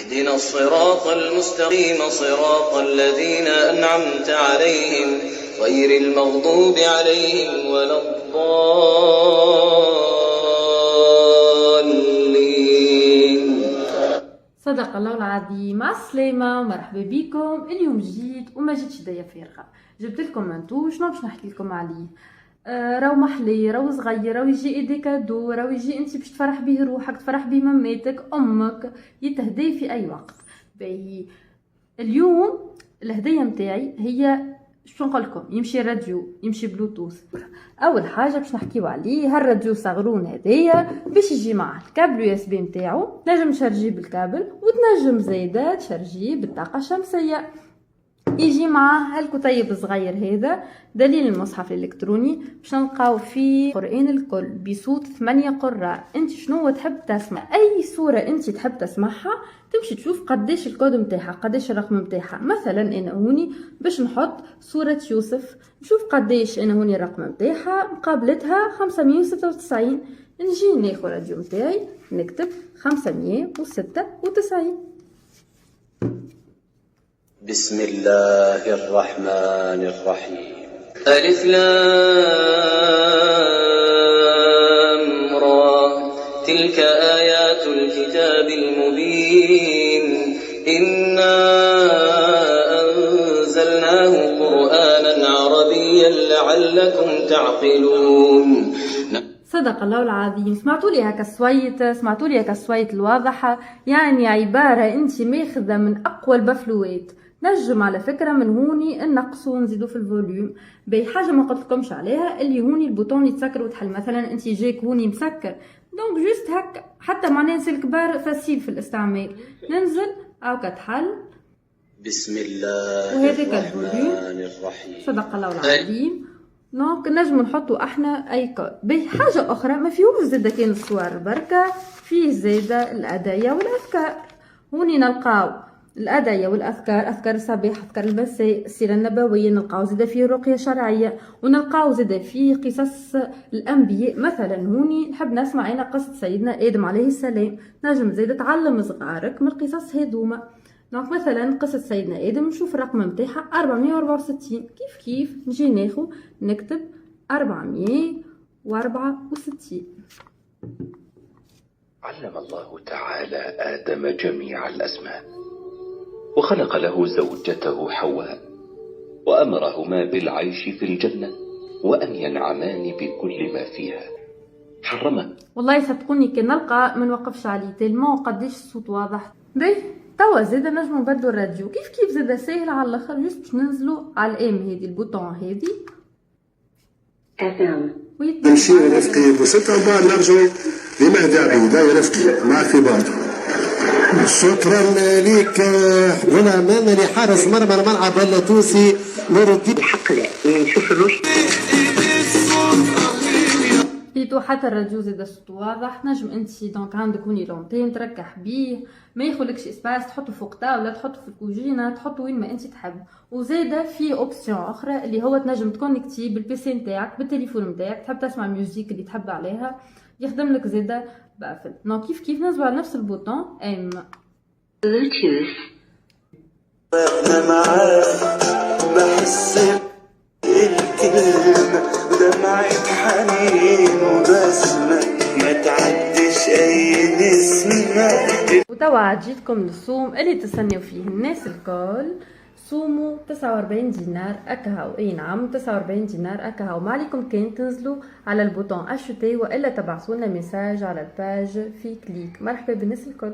اهدنا الصراط المستقيم صراط الذين أنعمت عليهم غير المغضوب عليهم ولا الضالين. صدق الله العظيم. السلامة ومرحبا بكم. اليوم جيت وما جيتش دايا فارغة، جبت لكم منتوج شنو باش نحكي لكم عليه. راهو محلي، راهو صغير، راهو يجي ايدي كادو، راهو يجي انت باش تفرح به روحك، تفرح به مماتك امك، يتهدي في اي وقت. باهي اليوم الهديه متاعي هي شو نقول لكم، يمشي راديو، يمشي بلوتوث. اول حاجه باش نحكيو عليه هالراديو صغرون هدايا باش يجي معاه الكابل يو اس بي نتاعو، تنجم تشارجيه بالكابل وتنجم زايده تشارجيه بالطاقه الشمسيه. يجي معاه هالكتيب الصغير هذا دليل المصحف الالكتروني، باش نلقاو فيه قرآن الكل بصوت 8 قراء. انت شنو تحب تسمع، اي سوره انت تحب تسمعها تمشي تشوف قداش الكود نتاعها، قداش الرقم نتاعها. مثلا انا هوني باش نحط سوره يوسف، نشوف قداش انا هوني الرقم نتاعها، مقابلتها 596. نجي ناخذ الراديو نتاعي نكتب 596. بسم الله الرحمن الرحيم. ألف لام را، تلك آيات الكتاب المبين، إنا أنزلناه قرآنا عربيا لعلكم تعقلون. صدق الله العظيم. سمعتوا لي هكا الصويت الواضحة، يعني عبارة انت ماخذة من اقوى البفلوات. نجم على فكرة من هوني نقصوا ونزيدوا في الفوليوم. باي حاجة ما قلت لكمش عليها، اللي هوني البوطون يتسكر وتحل. مثلا انت جاك هوني مسكر، دونك جوست هكا، حتى مع الناس الكبار فاسيل في الاستعمال، ننزل او كتحل. بسم الله الرحمن الرحيم. صدق الله العظيم. دونك نجم نحطوا احنا اي كود. بحاجه اخرى ما فيهوش زاده كان الصور بركه، فيه زاده الادعيه والاذكار. هوني نلقاو الادعيه والاذكار، اذكار الصباح، اذكار المساء، السيره النبويه، نلقاو زاده فيه رقيه شرعيه، ونلقاو زاده فيه قصص الانبياء. مثلا هوني نحب نسمع انا قصه سيدنا ادم عليه السلام، نجم زاده تعلم صغارك من القصص هذوما. دونك مثلا قصة سيدنا آدم نشوف الرقم متاعها 464، كيف نجي ناخو نكتب 464. علم الله تعالى آدم جميع الأسماء، وخلق له زوجته حواء، وأمرهما بالعيش في الجنة وأن ينعمان بكل ما فيها. حرمه. والله صدقوني كي نلقى ما نوقفش عليه تلمو قديش الصوت واضح. باهي توا زادا نجمو نبدلو الراديو كيف زادا ساهل على الاخر. جوست باش ننزلو على الام هذه البوطون هذه نمشي رفقي بوسطة وبعد نرجعو لمهدي عبيدة يا رفقي مع الثبات. شكرا لك. هنا امامنا حارس مرمى الملعب التونسي نور الدين. الحق لا نشوف الرشد. لقيتو حتى الراديو زادا صوت واضح. نجم انت دونك عندك هوني لونتين تركح بيه، ما ياخذلكش اسباس، تحطه فوق طاوله، تحطه في الكوجينه، تحطه وين ما انت تحب. وزاده في اوبسيون اخرى اللي هو تنجم تكونيكتي بالبيسي نتاعك بالتليفون نتاعك، تحب تسمع ميوزيك اللي تحب عليها يخدم لك زاده بافل. دونك كيف ننزلوا على نفس البوطون ام بلوتوث. انا معاك بحس الكلمة دمعة حنين وبسمة ما تعدش اي نسمة. وتوا جيتكم للصوم اللي تستنيو فيه الناس الكل. صوموا 49 دينار اكهو. اي نعم 49 دينار اكهو. ما عليكم كان تنزلوا على البوطون اشوتي والا تبعثوا لنا ميساج على الباج في كليك. مرحبا بالناس الكل.